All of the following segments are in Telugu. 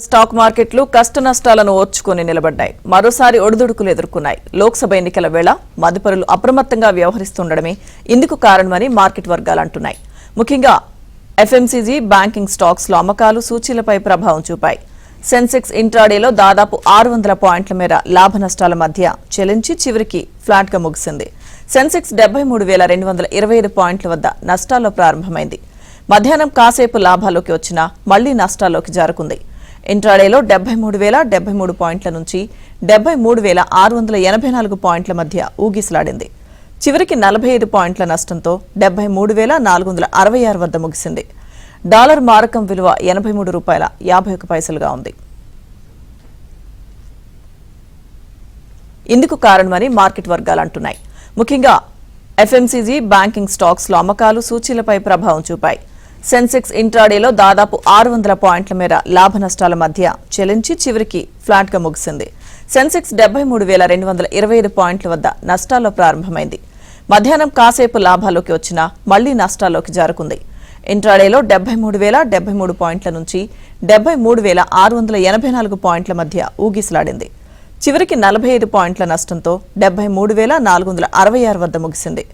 స్టాక్ మార్కెట్లు కష్ట నష్టాలను ఓర్చుకొని నిలబడ్డాయి. మరోసారి ఒడిదుడుకులు ఎదుర్కొన్నాయి. లోక్సభ ఎన్నికల వేళ మదుపరులు అప్రమత్తంగా వ్యవహరిస్తుండడమే ఇందుకు కారణమని మార్కెట్ వర్గాలు అంటున్నాయి. ముఖ్యంగా ఎఫ్ఎంసీజీ, బ్యాంకింగ్ స్టాక్స్ లో అమ్మకాలు సూచీలపై ప్రభావం చూపాయి. సెన్సెక్స్ ఇంట్రాడేలో దాదాపు 600 పాయింట్ల మేర లాభ నష్టాల మధ్య చెలించి చివరికి ఫ్లాట్ గా ముగిసింది. సెన్సెక్స్ 73,225 పాయింట్ల వద్ద నష్టాల్లో ప్రారంభమైంది. మధ్యాహ్నం కాసేపు లాభాల్లోకి వచ్చినా మళ్లీ నష్టాల్లోకి జారుకుంది. ఇంట్రాడేలో 73,073 పాయింట్ల నుంచి 73,684 పాయింట్ల మధ్య ఊగిసలాడింది. చివరికి 45 పాయింట్ల నష్టంతో 73,466 వద్ద ముగిసింది. డాలర్ మారకం విలువ $83.51గా ఉంది. ఇందుకు కారణమని మార్కెట్ వర్గాలు అంటున్నాయి. ముఖ్యంగా ఎఫ్ఎంసీజీ, బ్యాంకింగ్ స్టాక్స్ లో అమ్మకాలు సూచీలపై ప్రభావం చూపాయి. సెన్సెక్స్ ఇంట్రాడేలో దాదాపు 600 పాయింట్ల మేర లాభ నష్టాల మధ్య చెలించి చివరికి ఫ్లాట్ గా ముగిసింది. సెన్సెక్స్ 73,225 పాయింట్ల వద్ద నష్టాల్లో ప్రారంభమైంది. మధ్యాహ్నం కాసేపు లాభాల్లోకి వచ్చినా మళ్లీ నష్టాల్లోకి జారుకుంది. ఇంట్రాడేలో 73,073 పాయింట్ల నుంచి 73,684 పాయింట్ల మధ్య ఊగిసలాడింది. చివరికి 45 పాయింట్ల నష్టంతో 73,466 వద్ద ముగిసింది.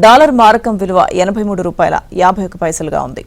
డాలర్ మారకం విలువ $83.51గా ఉంది.